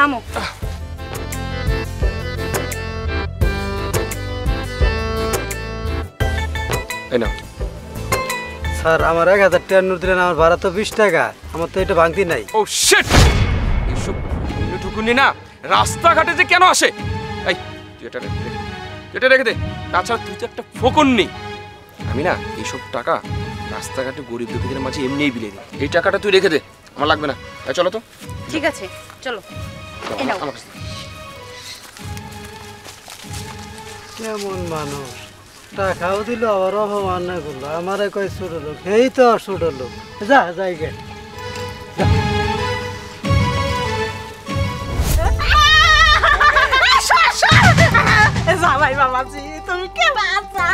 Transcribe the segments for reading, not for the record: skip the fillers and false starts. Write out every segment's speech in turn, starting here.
নামো। স্যার আমার 1000 টাকা নোট দিলেন, আমার ভাড়া তো 20 টাকা, আমার তো এটা ভাঙতি নাই। ও শিট, এইসব ঠুকুনি না রাস্তাঘাটে যে কেন আসে? এই তুই এটা রেখে দে, তাছাড়া তুই তো একটা ফকন্নি। আমি না এইসব টাকা রাস্তাঘাটে গরিব দুঃখীদের মাঝে এমনিই বিলিয়ে দিই। এই টাকাটা তুই রেখে দে, আমার লাগবে না। চলো তো। ঠিক আছে চলো। কেমন মানুষ, টাকাও দিল আবার অপমান করলো, আমারে কয় ছোট লোক, এই তো ছোট লোক। যা যাই গে। জামাই বাবাজি তুমি কে বাঁচা,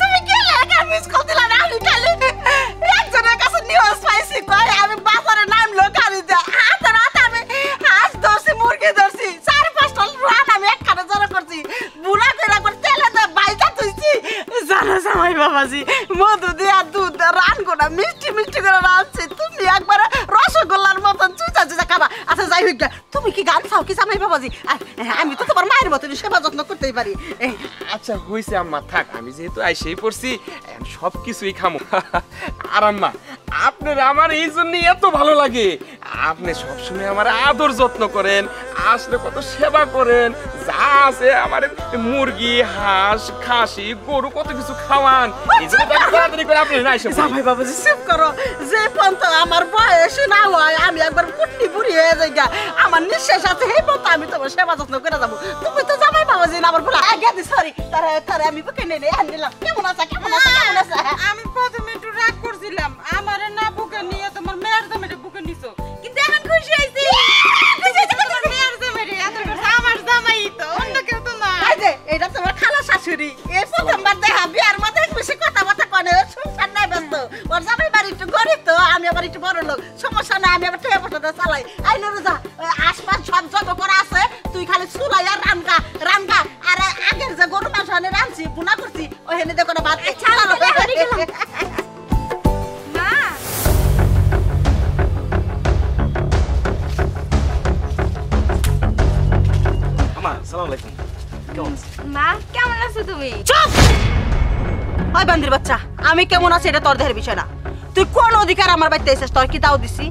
তুমি কে লাগা মিস কল দিলা না? আমি খালি একজনের কাছে নিউজ পাইছি কই আমি বাজারে নামলো গাড়ি দে হাতে রাতে আমি হাঁস ধরছি, মুরগি ধরছি, 4-5টা রান আমি একখানে জড়ো করছি, বুড়া করে করে তেলে দে বাইটা তুইছি। জানো জামাই বাবাজি মধু দিয়া দুধ রান গোটা মিষ্টি মিষ্টি করে রাঁধছি, তুমি একবার রসগোল্লার মতন চুচা চুচা খাবা। আচ্ছা যাই হোক, তুমি কি গান চাও কি জামাই বাবাজি? আমি তো তোমার মায়ের মতন সেবা যত্ন করতেই পারি। আচ্ছা হইছে আম্মা, থাক, আমি যেহেতু আইসেই পড়ছি সব কিছুই খামো। আর আম্মা আপনার আমার এই জন্যই এত ভালো লাগে, আপনি সবসময় আমার আদর যত্ন করেন, আসলে কত সেবা করেন, যা আছে আমার মুরগি হাঁস খাসি গরু কত কিছু খাওয়ান। এই জন্য তাড়াতাড়ি করে আপনি না এসে জামাই বাবাজি চুপ করো, যে পর্যন্ত আমার বয়স না হয় আমি একবার কুটনি বুড়ি হয়ে যাই, আমার নিঃশ্বাস আছে এই পর্যন্ত আমি তোমার সেবা যত্ন করে যাবো। তুমি তো জামাই বাবাজি না আমার বলা আগে সরি তারা আমি বুকে নেই আনলাম। কেমন আছে কেমন আছে কেমন আছে? আমি প্রথমে একটু রাগ করছিলাম, আমার না বুকে নিয়ে তোমার মেয়ের জামাইরে বুকে নিছো, কিন্তু এখন খুশি হইছি। তোমার মেয়ের জামাইরে আদর করছে, আমার জামাই তো, অন্য কেউ তো না। এই যে এটা তোমার খালা শাশুড়ি, এই প্রথমবার দেখা বিয়ার মধ্যে বেশি কথাবার্তা কনে, সংসার নাই ব্যস্ত। ওর জামাই বাড়ি একটু গরিব তো, আমি আবার একটু বড় লোক, সমস্যা নাই, আমি আবার টেয়া পটাতে চালাই। আই নুরুজা আশপাশ সব জব করা আছে, তুই খালি চুলাই আর রান্না রান্না। আর আগের যে গরু মাংস আনে রাঁধছি বুনা করছি, ওই হেনে দেখো না ভাত চালালো। মা আম্মা আসসালামু আলাইকুম, কেমন আছেন? মা কেমন আছো তুমি? চুপ! ওই বান্দির বাচ্চা, আমি কেমন আছি এটা তোর দেহের বিষয় না। তুই কোন অধিকার আমার বাড়িতে এসেছিস? তোর কি দাও দিছি?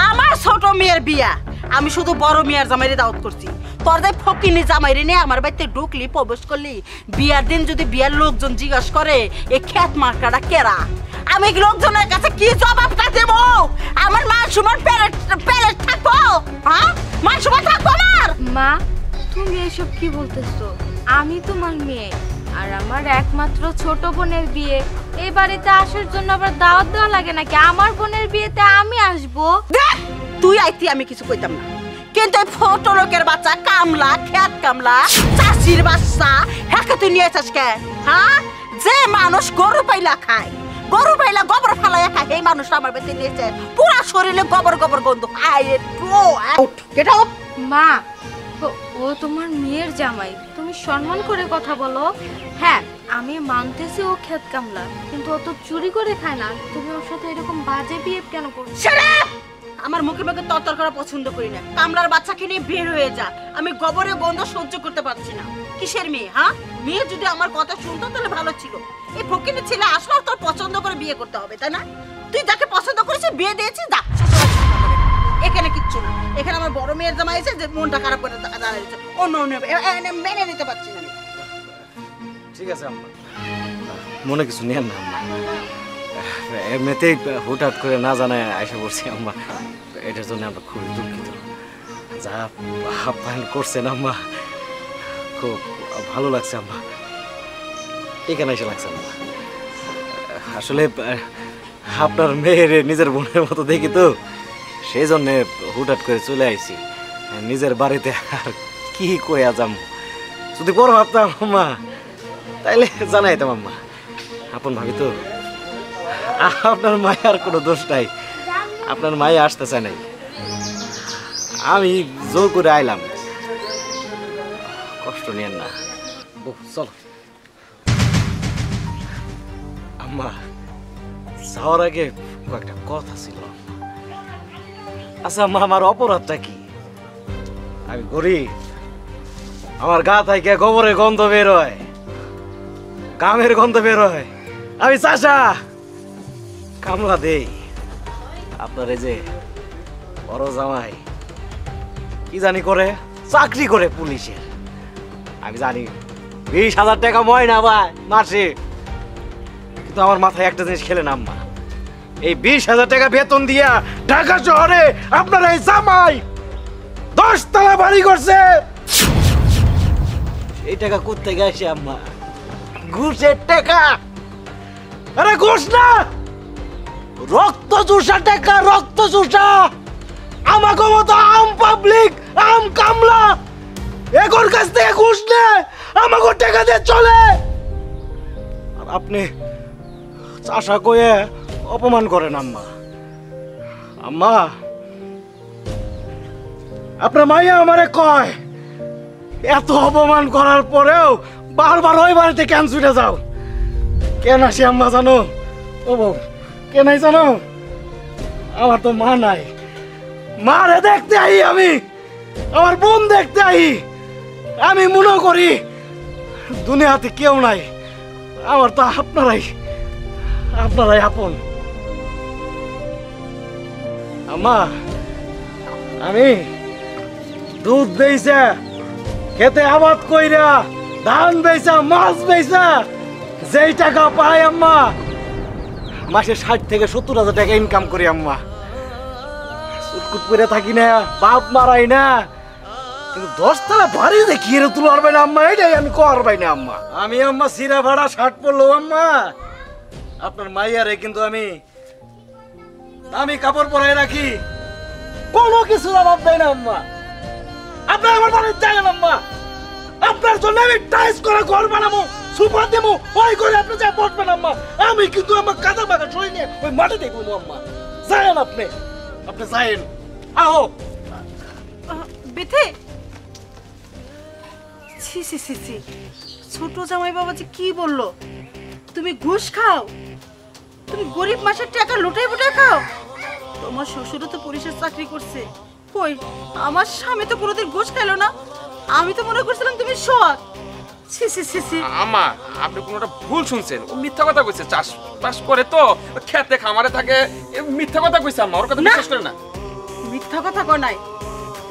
আমার ছোট মেয়ের বিয়া, আমি শুধু বড় মেয়ের জামাইরে দাওয়াত করছি। তোর দায় ফকিনি জামাইরে নিয়ে আমার বাড়িতে ঢুকলি প্রবেশ করলি, বিয়ার দিন যদি বিয়ার লোকজন জিজ্ঞাসা করে এ খ্যাত মার্কাটা কেরা, আমি লোকজনের কাছে কি জবাবটা দেব? আমার মান সম্মান প্যালেট থাকবো? হ্যাঁ মান সম্মান থাকবো আমার? মা তুমি এসব কি বলতেছো? আমি তোমার মেয়ে, আর আমার একমাত্র ছোট বোনের বিয়ে, এই বাড়িতে আসার জন্য আবার দাওয়াত দেওয়া লাগে নাকি? আমার বোনের বিয়েতে আমি আসবো। দেখ তুই আইতি আমি কিছু কইতাম না, কিন্তু এই ছোট লোকের বাচ্চা কামলা খেত কামলা চাষির বাচ্চা হ্যাঁ তুই নিয়ে আসিস কে? হ্যাঁ যে মানুষ গরু পাইলা খায়, গরু পাইলা গোবর ফালাইয়া খায়, এই মানুষটা আমার বাড়িতে নিয়েছে, পুরা শরীরে গোবর গোবর গন্ধ। আইরে টু আউট গেট আউট। মা ও তোমার মেয়ের জামাই, তুমি সম্মান করে কথা বলো। হ্যাঁ আমি মানতেছি ও খেত কামলা, কিন্তু ও তো চুরি করে খায় না। তুমি ওর সাথে এরকম বাজে বিহেভ কেন করছো? আমার মুখে মুখে তরতর করা পছন্দ করি না। কামলার বাচ্চাকে নিয়ে বের হয়ে যা, আমি গোবরের গন্ধ সহ্য করতে পারছি না। কিসের মেয়ে? হ্যাঁ মেয়ে যদি আমার কথা শুনতো তাহলে ভালো ছিল। এই ফকিনি ছেলে আসলে তোর পছন্দ করে বিয়ে করতে হবে, তাই না? তুই যাকে পছন্দ করেছিস বিয়ে দিয়েছিস, যা। এখানে কিচ্ছু না, এখানে আমার বড় মেয়ের জামাই এসে যে মনটা খারাপ করে দাঁড়িয়েছে, অন্য মেনে নিতে পারছি না। ঠিক আছে আম্মা, মনে কিছু নেন না আম্মা, এমনিতেই হুটহাট করে না জানায় আইসা পড়ছি আম্মা, এটার জন্য আমরা খুবই দুঃখিত। যা আপ্যায়ন করছেন আম্মা খুব ভালো লাগছে আম্মা, এখানে এসে লাগছে আম্মা। আসলে আপনার মেয়ের নিজের বোনের মতো দেখি তো, সেই জন্যে হুটহাট করে চলে আইছি নিজের বাড়িতে। আর কি কইয়া যাম, যদি বড় ভাবতাম আম্মা তাইলে জানাইতাম আম্মা। আপন ভাবি তো, আপনার মায়ের কোনো দোষ নাই, আপনার মায়ে আসতে চায় নাই, আমি জোর করে আইলাম, কষ্ট নিয়েন না। চলো আম্মা, যাওয়ার আগে কয়েকটা কথা ছিল। আচ্ছা আম্মা, আমার অপরাধটা কি? আমি গরিব, আমার গা থেকে গোবরের গন্ধ বের হয়, কামের গন্ধ বের হয়। আমি চাষা, কামলা দেই। আপনার এই যে বড় জামাই কি জানি করে, চাকরি করে পুলিশের। আমি জানি 20,000 টাকা ময়না ভাই মাসে, কিন্তু আমার মাথায় একটা জিনিস খেলেন আম্মা, এই 20,000 টাকা বেতন দিয়া ঢাকা শহরে আপনার এই জামাই 10 তলা বাড়ি করছে। এই টাকা কোত্থেকে আসে আম্মা? ঘুষের টাকা। আরে ঘুষ না, রক্ত চুষা টাকা, রক্ত চুষা। আমাকে মতো আম পাবলিক, আম কামলা এগোর কাছ থেকে ঘুষ নেয়, আমাকে টাকা দিয়ে চলে। আর আপনি চাষা কয়ে অপমান করেন আম্মা। আম্মা, আপনার মাইয়া আমারে কয় এত অপমান করার পরেও বারবার ওই বাড়িতে কেন ছুটে যাও? কেন আসি আম্মা জানো? ও বউ, কেন জানো? আমার তো মা নাই, মারে দেখতে আই আমি, আমার বোন দেখতে আই। আমি মনে করি দুনিয়াতে কেউ নাই, আমার তো আপনারাই আপন। আম্মা, আমি দুধ বেচা, খেতে আবাদ কইরা, ধান বেচা, মাছ বেচা যেই টাকা পাই আম্মা, মাসে 60 থেকে 70,000 টাকা ইনকাম করি আম্মা। সুটকুট করে থাকি না, বাপ মারাই না, কিন্তু 10 তলা বাড়ি দেখি এর তুলো পারবে না আম্মা, এটাই আমি করবাই না আম্মা। আমি আম্মা সিরা ভাড়া 60 পড়লো আম্মা, আপনার মাইয়ারে কিন্তু আমি কাপড় পরাই রাখি, কোনো কিছু অভাব দেয় না আম্মা। আপনার আমার বাড়ির জায়গা আম্মা, আপনার জন্য আমি টাইস করা ঘর বানাবো, সুপা দেবো, ওই করে আপনি যা বসবেন আম্মা। আমি কিন্তু আমার কাদা বাগা সই নিয়ে ওই মাঠে দেখবো আম্মা। যায়েন আপনি যায়েন। আহো বিথি, ছি ছি ছি ছি, ছোট জামাই বাবাজি কি বললো? তুমি ঘুষ খাও? তুমি গরিব মাসের টাকা লুটাই বুটাই খাও? তোমার শ্বশুরও তো পুলিশের চাকরি করছে, কই আমার স্বামী তো কোনোদিন ঘুষ খাইলো না। আমি তো মনে করছিলাম তুমি সৎ। ছি ছি ছি ছি। আমা, আপনি কোনোটা ভুল শুনছেন, ও মিথ্যা কথা কইছে। চাষ করে তো খেতে খামারে থাকে, মিথ্যা কথা কইছে আম্মা, ওর কথা বিশ্বাস করে না। মিথ্যা কথা কয় নাই,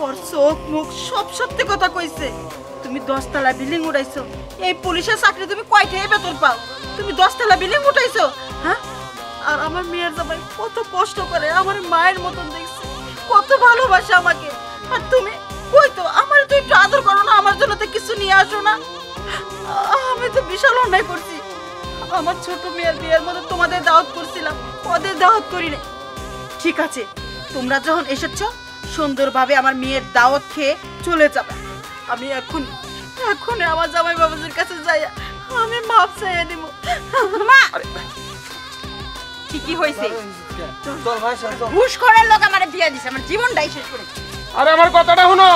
ওর চোখ মুখ সব সত্যি কথা কইছে। তুমি 10 তলা বিল্ডিং উঠাইছো, এই পুলিশের চাকরি তুমি কয়টাই বেতন পাও? তুমি 10 তলা বিল্ডিং উঠাইছো, হ্যাঁ? আর আমার মেয়ের জামাই কত কষ্ট করে আমার মায়ের মতন দেখছে, কত ভালোবাসে আমাকে। আর তুমি কই তো আমার তো একটু আদর করো না, আমার জন্য তো কিছু নিয়ে আসো না। আমি তো বিশাল অন্যায় করছি। আমার ছোট মেয়ের বিয়ের মধ্যে তোমাদের দাওয়াত করছিলাম, ওদের দাওয়াত করি না। ঠিক আছে, তোমরা যখন এসেছো সুন্দরভাবে আমার মেয়ের দাওয়াত খেয়ে চলে যাবে। আমি এখন আমার জামাই বাবাজির কাছে যাই, আমি মাপ চাইয়ে দিব। মা, ঠিকই হয়েছে, ঘুষ করার লোক আমার বিয়ে দিছে, আমার জীবনটাই শেষ করে। আরে আমার কথাটা শুনো।